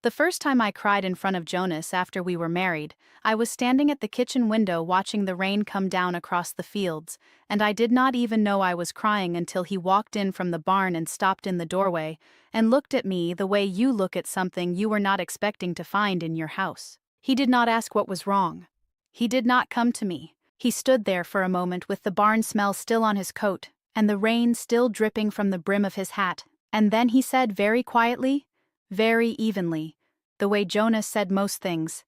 The first time I cried in front of Jonas after we were married, I was standing at the kitchen window watching the rain come down across the fields, and I did not even know I was crying until he walked in from the barn and stopped in the doorway, and looked at me the way you look at something you were not expecting to find in your house. He did not ask what was wrong. He did not come to me. He stood there for a moment with the barn smell still on his coat, and the rain still dripping from the brim of his hat, and then he said very quietly, very evenly, the way Jonas said most things,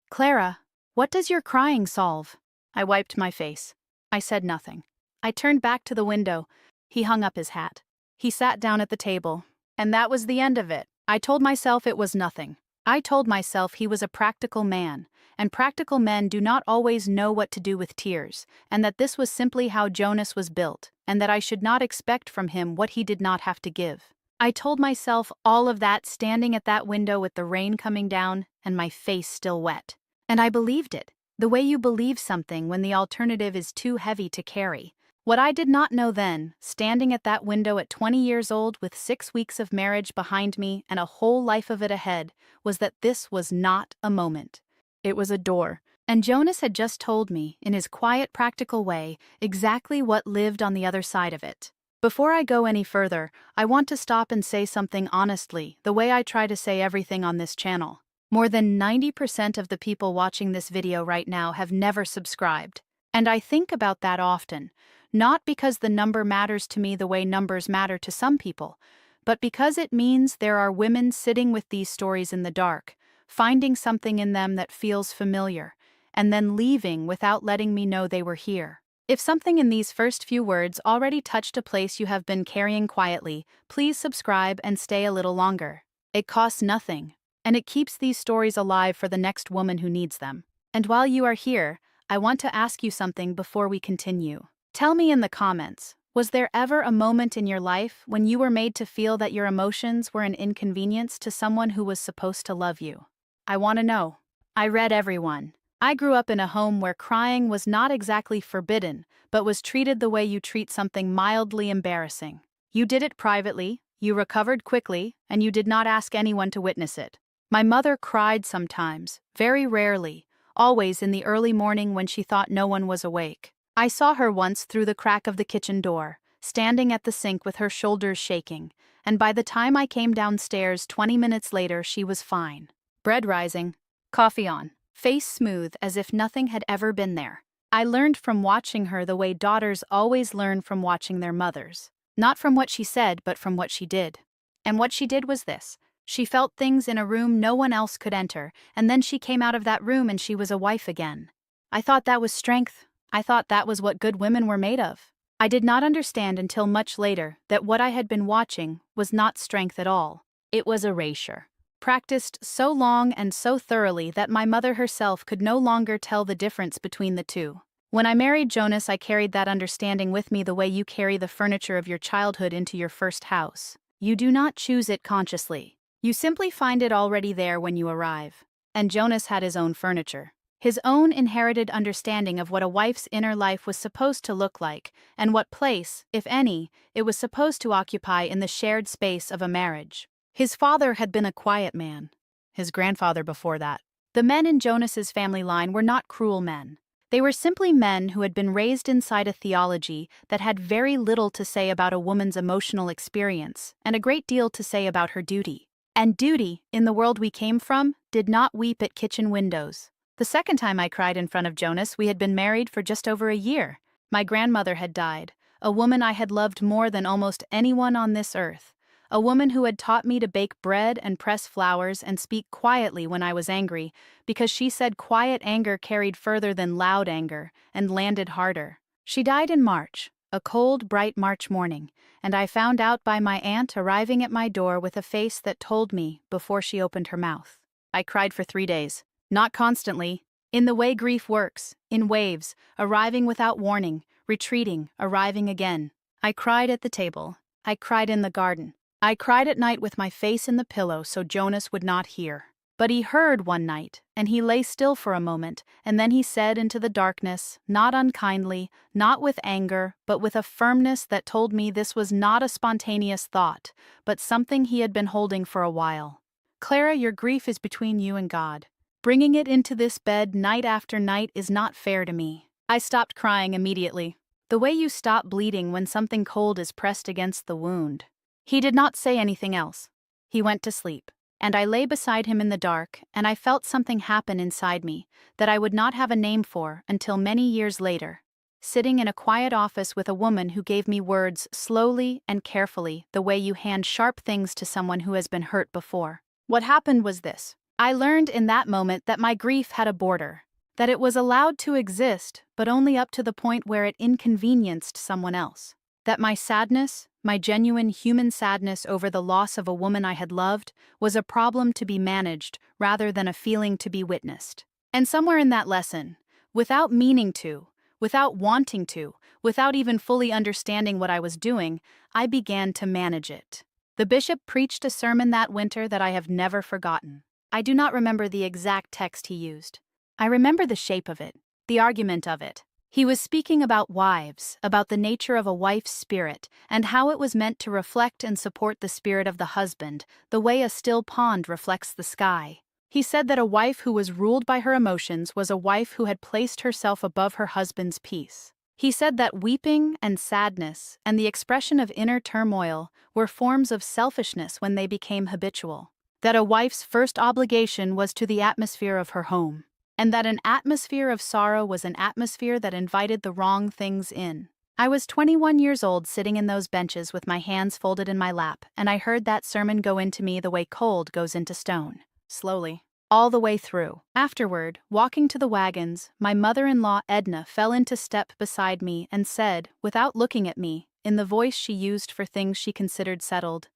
"Clara, what does your crying solve?" I wiped my face. I said nothing. I turned back to the window. He hung up his hat. He sat down at the table. And that was the end of it. I told myself it was nothing. I told myself he was a practical man, and practical men do not always know what to do with tears, and that this was simply how Jonas was built, and that I should not expect from him what he did not have to give. I told myself all of that standing at that window with the rain coming down and my face still wet. And I believed it, the way you believe something when the alternative is too heavy to carry. What I did not know then, standing at that window at 20 years old with 6 weeks of marriage behind me and a whole life of it ahead, was that this was not a moment. It was a door. And Jonas had just told me, in his quiet, practical way, exactly what lived on the other side of it. Before I go any further, I want to stop and say something honestly, the way I try to say everything on this channel. More than 90% of the people watching this video right now have never subscribed. And I think about that often, not because the number matters to me the way numbers matter to some people, but because it means there are women sitting with these stories in the dark, finding something in them that feels familiar, and then leaving without letting me know they were here. If something in these first few words already touched a place you have been carrying quietly, please subscribe and stay a little longer. It costs nothing, and it keeps these stories alive for the next woman who needs them. And while you are here, I want to ask you something before we continue. Tell me in the comments, was there ever a moment in your life when you were made to feel that your emotions were an inconvenience to someone who was supposed to love you? I want to know. I read everyone. I grew up in a home where crying was not exactly forbidden, but was treated the way you treat something mildly embarrassing. You did it privately, you recovered quickly, and you did not ask anyone to witness it. My mother cried sometimes, very rarely, always in the early morning when she thought no one was awake. I saw her once through the crack of the kitchen door, standing at the sink with her shoulders shaking, and by the time I came downstairs 20 minutes later she was fine. Bread rising, coffee on, face smooth as if nothing had ever been there. I learned from watching her the way daughters always learn from watching their mothers. Not from what she said, but from what she did. And what she did was this. She felt things in a room no one else could enter, and then she came out of that room and she was a wife again. I thought that was strength. I thought that was what good women were made of. I did not understand until much later that what I had been watching was not strength at all. It was erasure. Practiced so long and so thoroughly that my mother herself could no longer tell the difference between the two. When I married Jonas, I carried that understanding with me the way you carry the furniture of your childhood into your first house. You do not choose it consciously. You simply find it already there when you arrive. And Jonas had his own furniture. His own inherited understanding of what a wife's inner life was supposed to look like, and what place, if any, it was supposed to occupy in the shared space of a marriage. His father had been a quiet man. His grandfather before that. The men in Jonas's family line were not cruel men. They were simply men who had been raised inside a theology that had very little to say about a woman's emotional experience, and a great deal to say about her duty. And duty, in the world we came from, did not weep at kitchen windows. The second time I cried in front of Jonas, we had been married for just over a year. My grandmother had died, a woman I had loved more than almost anyone on this earth. A woman who had taught me to bake bread and press flowers and speak quietly when I was angry, because she said quiet anger carried further than loud anger and landed harder. She died in March, a cold, bright March morning, and I found out by my aunt arriving at my door with a face that told me before she opened her mouth. I cried for 3 days. Not constantly. In the way grief works, in waves, arriving without warning, retreating, arriving again. I cried at the table. I cried in the garden. I cried at night with my face in the pillow so Jonas would not hear. But he heard one night, and he lay still for a moment, and then he said into the darkness, not unkindly, not with anger, but with a firmness that told me this was not a spontaneous thought, but something he had been holding for a while. Clara, your grief is between you and God. Bringing it into this bed night after night is not fair to me. I stopped crying immediately. The way you stop bleeding when something cold is pressed against the wound. He did not say anything else. He went to sleep, and I lay beside him in the dark, and I felt something happen inside me that I would not have a name for until many years later, sitting in a quiet office with a woman who gave me words slowly and carefully, the way you hand sharp things to someone who has been hurt before. What happened was this. I learned in that moment that my grief had a border, that it was allowed to exist, but only up to the point where it inconvenienced someone else. That my sadness, my genuine human sadness over the loss of a woman I had loved, was a problem to be managed rather than a feeling to be witnessed. And somewhere in that lesson, without meaning to, without wanting to, without even fully understanding what I was doing, I began to manage it. The bishop preached a sermon that winter that I have never forgotten. I do not remember the exact text he used. I remember the shape of it, the argument of it. He was speaking about wives, about the nature of a wife's spirit, and how it was meant to reflect and support the spirit of the husband, the way a still pond reflects the sky. He said that a wife who was ruled by her emotions was a wife who had placed herself above her husband's peace. He said that weeping and sadness and the expression of inner turmoil were forms of selfishness when they became habitual. That a wife's first obligation was to the atmosphere of her home, and that an atmosphere of sorrow was an atmosphere that invited the wrong things in. I was 21 years old sitting in those benches with my hands folded in my lap, and I heard that sermon go into me the way cold goes into stone. Slowly. All the way through. Afterward, walking to the wagons, my mother-in-law Edna fell into step beside me and said, without looking at me, in the voice she used for things she considered settled,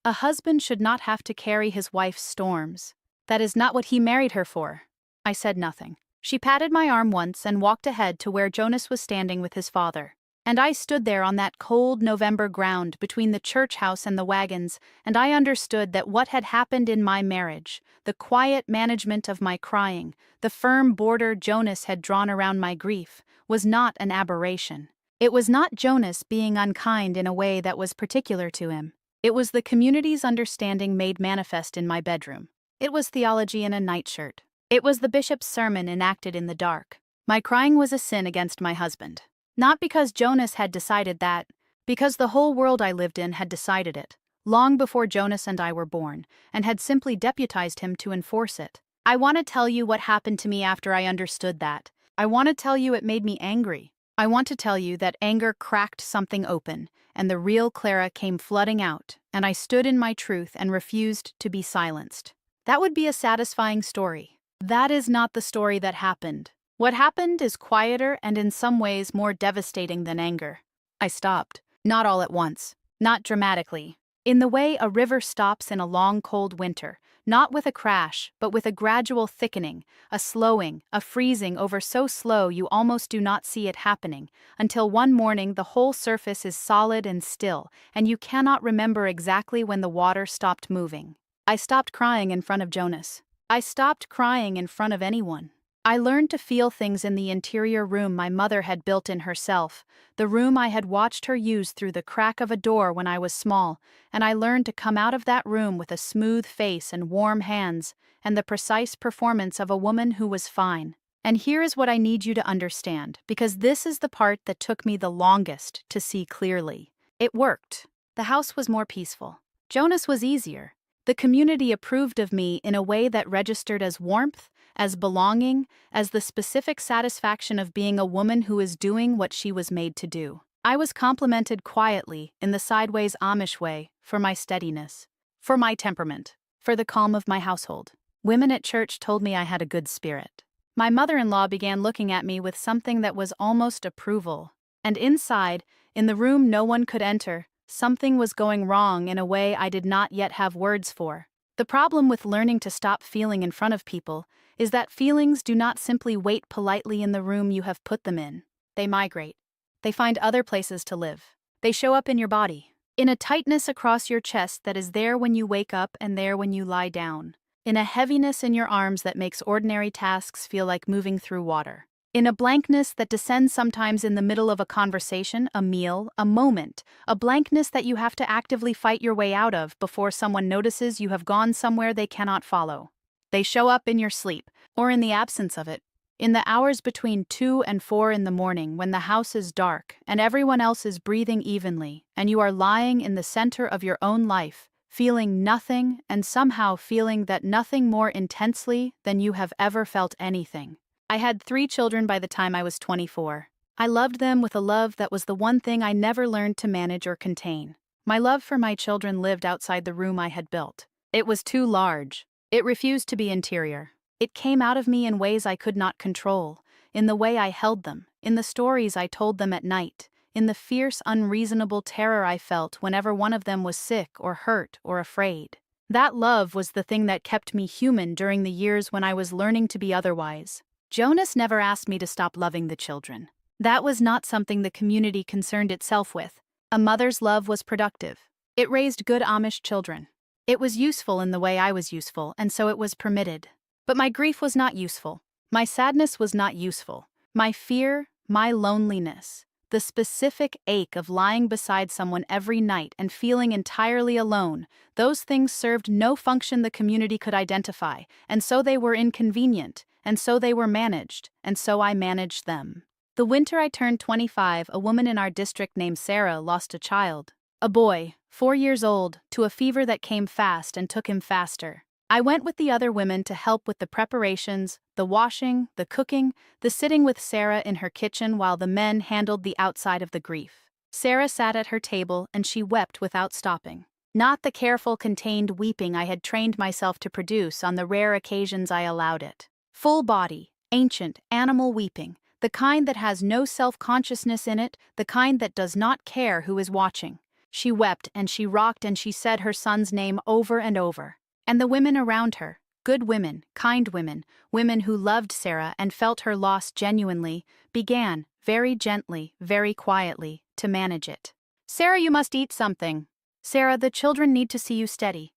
"A husband should not have to carry his wife's storms. That is not what he married her for." I said nothing. She patted my arm once and walked ahead to where Jonas was standing with his father. And I stood there on that cold November ground between the church house and the wagons, and I understood that what had happened in my marriage, the quiet management of my crying, the firm border Jonas had drawn around my grief, was not an aberration. It was not Jonas being unkind in a way that was particular to him. It was the community's understanding made manifest in my bedroom. It was theology in a nightshirt. It was the bishop's sermon enacted in the dark. My crying was a sin against my husband. Not because Jonas had decided that, because the whole world I lived in had decided it, long before Jonas and I were born, and had simply deputized him to enforce it. I want to tell you what happened to me after I understood that. I want to tell you it made me angry. I want to tell you that anger cracked something open, and the real Clara came flooding out, and I stood in my truth and refused to be silenced. That would be a satisfying story. That is not the story that happened. What happened is quieter and in some ways more devastating than anger. I stopped. Not all at once. Not dramatically. In the way a river stops in a long cold winter, not with a crash, but with a gradual thickening, a slowing, a freezing over so slow you almost do not see it happening, until one morning the whole surface is solid and still, and you cannot remember exactly when the water stopped moving. I stopped crying in front of Jonas. I stopped crying in front of anyone. I learned to feel things in the interior room my mother had built in herself, the room I had watched her use through the crack of a door when I was small, and I learned to come out of that room with a smooth face and warm hands, and the precise performance of a woman who was fine. And here is what I need you to understand, because this is the part that took me the longest to see clearly. It worked. The house was more peaceful. Jonas was easier. The community approved of me in a way that registered as warmth, as belonging, as the specific satisfaction of being a woman who is doing what she was made to do. I was complimented quietly, in the sideways Amish way, for my steadiness, for my temperament, for the calm of my household. Women at church told me I had a good spirit. My mother-in-law began looking at me with something that was almost approval. And inside, in the room no one could enter, something was going wrong in a way I did not yet have words for. The problem with learning to stop feeling in front of people is that feelings do not simply wait politely in the room you have put them in. They migrate. They find other places to live. They show up in your body, in a tightness across your chest that is there when you wake up and there when you lie down, in a heaviness in your arms that makes ordinary tasks feel like moving through water. In a blankness that descends sometimes in the middle of a conversation, a meal, a moment, a blankness that you have to actively fight your way out of before someone notices you have gone somewhere they cannot follow. They show up in your sleep, or in the absence of it, in the hours between 2 and 4 in the morning when the house is dark and everyone else is breathing evenly, and you are lying in the center of your own life, feeling nothing and somehow feeling that nothing more intensely than you have ever felt anything. I had 3 children by the time I was 24. I loved them with a love that was the one thing I never learned to manage or contain. My love for my children lived outside the room I had built. It was too large. It refused to be interior. It came out of me in ways I could not control, in the way I held them, in the stories I told them at night, in the fierce, unreasonable terror I felt whenever one of them was sick or hurt or afraid. That love was the thing that kept me human during the years when I was learning to be otherwise. Jonas never asked me to stop loving the children. That was not something the community concerned itself with. A mother's love was productive. It raised good Amish children. It was useful in the way I was useful, and so it was permitted. But my grief was not useful. My sadness was not useful. My fear, my loneliness, the specific ache of lying beside someone every night and feeling entirely alone, those things served no function the community could identify, and so they were inconvenient, and so they were managed, and so I managed them. The winter I turned 25, a woman in our district named Clara lost a child. A boy, 4 years old, to a fever that came fast and took him faster. I went with the other women to help with the preparations, the washing, the cooking, the sitting with Sarah in her kitchen while the men handled the outside of the grief. Sarah sat at her table and she wept without stopping. Not the careful, contained weeping I had trained myself to produce on the rare occasions I allowed it. Full body, ancient, animal weeping, the kind that has no self-consciousness in it, the kind that does not care who is watching. She wept and she rocked and she said her son's name over and over. And the women around her, good women, kind women, women who loved Sarah and felt her loss genuinely, began, very gently, very quietly, to manage it. Sarah, you must eat something. Sarah, the children need to see you steady.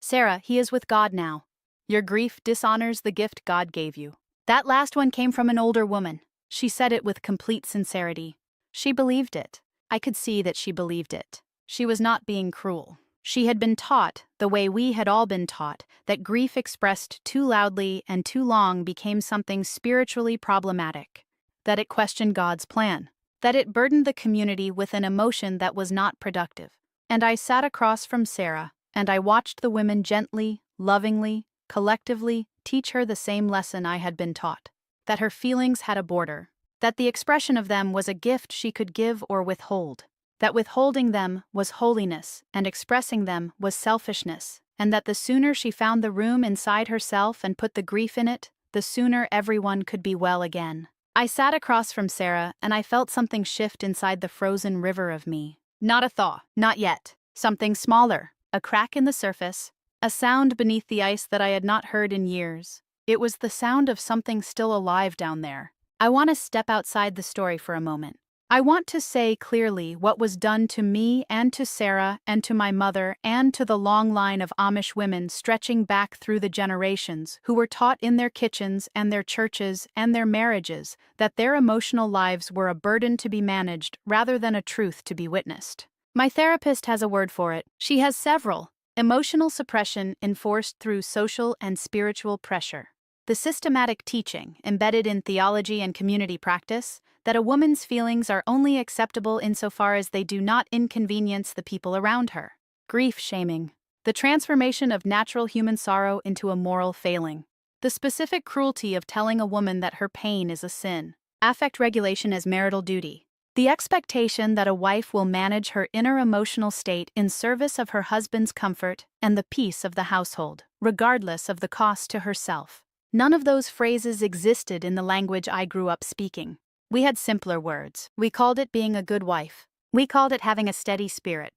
Sarah, he is with God now. Your grief dishonors the gift God gave you. That last one came from an older woman. She said it with complete sincerity. She believed it. I could see that she believed it. She was not being cruel. She had been taught, the way we had all been taught, that grief expressed too loudly and too long became something spiritually problematic, that it questioned God's plan, that it burdened the community with an emotion that was not productive. And I sat across from Sarah, and I watched the women gently, lovingly, collectively teach her the same lesson I had been taught, that her feelings had a border, that the expression of them was a gift she could give or withhold, that withholding them was holiness and expressing them was selfishness, and that the sooner she found the room inside herself and put the grief in it, the sooner everyone could be well again. I sat across from Sarah and I felt something shift inside the frozen river of me. Not a thaw, not yet. Something smaller, a crack in the surface, a sound beneath the ice that I had not heard in years. It was the sound of something still alive down there. I want to step outside the story for a moment. I want to say clearly what was done to me and to Sarah and to my mother and to the long line of Amish women stretching back through the generations who were taught in their kitchens and their churches and their marriages that their emotional lives were a burden to be managed rather than a truth to be witnessed. My therapist has a word for it. She has several. Emotional suppression enforced through social and spiritual pressure. The systematic teaching, embedded in theology and community practice, that a woman's feelings are only acceptable insofar as they do not inconvenience the people around her. Grief shaming. The transformation of natural human sorrow into a moral failing. The specific cruelty of telling a woman that her pain is a sin. Affect regulation as marital duty. The expectation that a wife will manage her inner emotional state in service of her husband's comfort and the peace of the household, regardless of the cost to herself. None of those phrases existed in the language I grew up speaking. We had simpler words. We called it being a good wife. We called it having a steady spirit.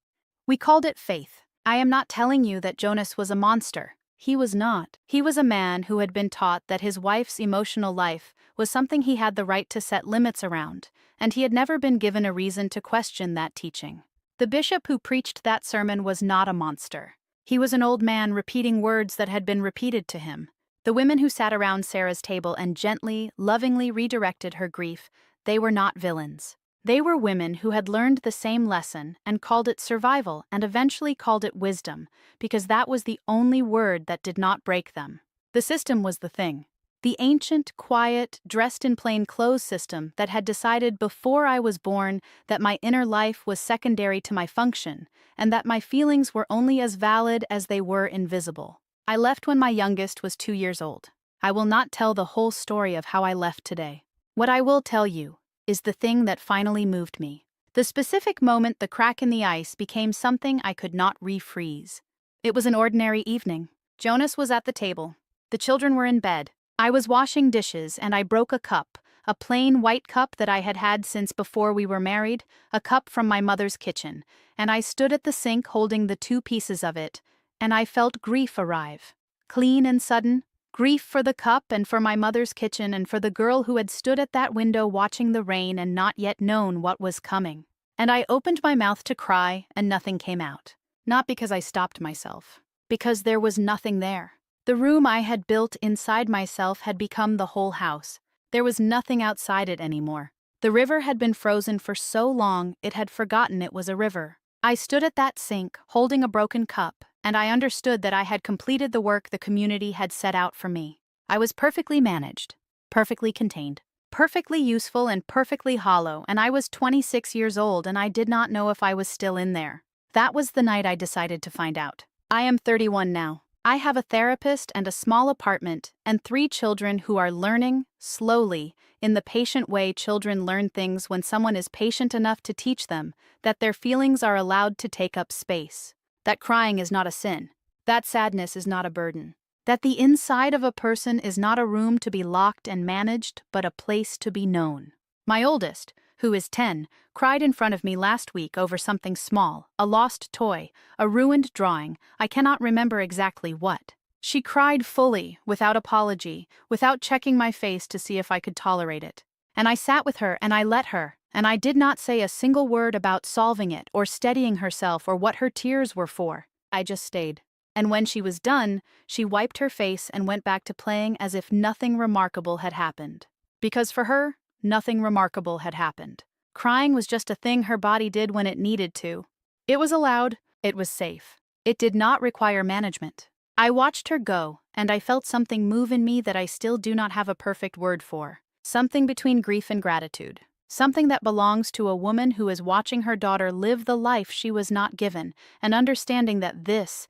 We called it faith. I am not telling you that Jonas was a monster. He was not. He was a man who had been taught that his wife's emotional life was something he had the right to set limits around, and he had never been given a reason to question that teaching. The bishop who preached that sermon was not a monster. He was an old man repeating words that had been repeated to him. The women who sat around Sarah's table and gently, lovingly redirected her grief, they were not villains. They were women who had learned the same lesson and called it survival and eventually called it wisdom, because that was the only word that did not break them. The system was the thing. The ancient, quiet, dressed in plain clothes system that had decided before I was born that my inner life was secondary to my function, and that my feelings were only as valid as they were invisible. I left when my youngest was 2 years old. I will not tell the whole story of how I left today. What I will tell you is the thing that finally moved me. The specific moment the crack in the ice became something I could not refreeze. It was an ordinary evening. Jonas was at the table. The children were in bed. I was washing dishes and I broke a cup, a plain white cup that I had had since before we were married, a cup from my mother's kitchen, and I stood at the sink holding the 2 pieces of it, and I felt grief arrive. Clean and sudden, grief for the cup and for my mother's kitchen and for the girl who had stood at that window watching the rain and not yet known what was coming. And I opened my mouth to cry and nothing came out. Not because I stopped myself, because there was nothing there. The room I had built inside myself had become the whole house. There was nothing outside it anymore. The river had been frozen for so long it had forgotten it was a river. I stood at that sink, holding a broken cup, and I understood that I had completed the work the community had set out for me. I was perfectly managed, perfectly contained, perfectly useful and perfectly hollow, and I was 26 years old and I did not know if I was still in there. That was the night I decided to find out. I am 31 now. I have a therapist and a small apartment and 3 children who are learning, slowly, in the patient way children learn things when someone is patient enough to teach them, that their feelings are allowed to take up space, that crying is not a sin, that sadness is not a burden, that the inside of a person is not a room to be locked and managed, but a place to be known. My oldest, who is 10, cried in front of me last week over something small, a lost toy, a ruined drawing, I cannot remember exactly what. She cried fully, without apology, without checking my face to see if I could tolerate it. And I sat with her and I let her, and I did not say a single word about solving it or steadying herself or what her tears were for. I just stayed. And when she was done, she wiped her face and went back to playing as if nothing remarkable had happened. Because for her, nothing remarkable had happened. Crying was just a thing her body did when it needed to. It was allowed, it was safe. It did not require management. I watched her go, and I felt something move in me that I still do not have a perfect word for. Something between grief and gratitude. Something that belongs to a woman who is watching her daughter live the life she was not given, and understanding that this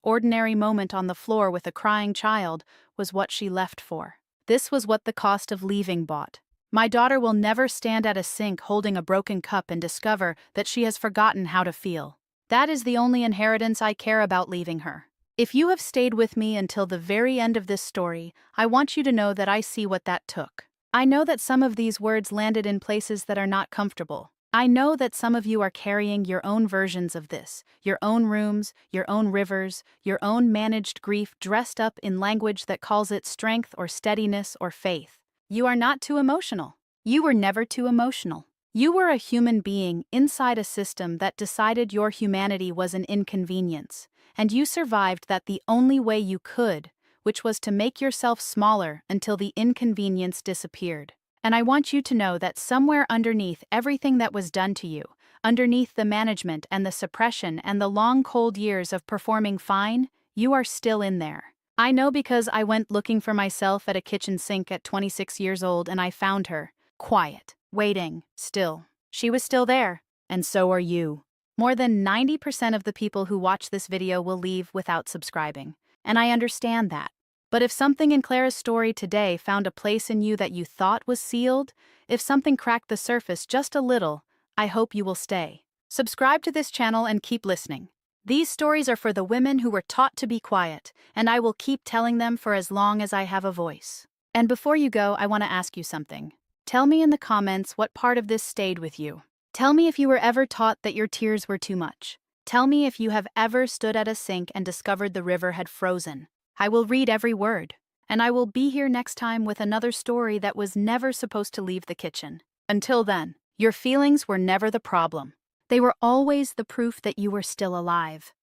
ordinary moment on the floor with a crying child, was what she left for. This was what the cost of leaving bought. My daughter will never stand at a sink holding a broken cup and discover that she has forgotten how to feel. That is the only inheritance I care about leaving her. If you have stayed with me until the very end of this story, I want you to know that I see what that took. I know that some of these words landed in places that are not comfortable. I know that some of you are carrying your own versions of this, your own rooms, your own rivers, your own managed grief dressed up in language that calls it strength or steadiness or faith. You are not too emotional. You were never too emotional. You were a human being inside a system that decided your humanity was an inconvenience, and you survived that the only way you could, which was to make yourself smaller until the inconvenience disappeared. And I want you to know that somewhere underneath everything that was done to you, underneath the management and the suppression and the long cold years of performing fine, you are still in there. I know because I went looking for myself at a kitchen sink at 26 years old and I found her, quiet, waiting, still. She was still there, and so are you. More than 90% of the people who watch this video will leave without subscribing, and I understand that. But if something in Clara's story today found a place in you that you thought was sealed, if something cracked the surface just a little, I hope you will stay. Subscribe to this channel and keep listening. These stories are for the women who were taught to be quiet, and I will keep telling them for as long as I have a voice. And before you go, I want to ask you something. Tell me in the comments what part of this stayed with you. Tell me if you were ever taught that your tears were too much. Tell me if you have ever stood at a sink and discovered the river had frozen. I will read every word, and I will be here next time with another story that was never supposed to leave the kitchen. Until then, your feelings were never the problem. They were always the proof that you were still alive.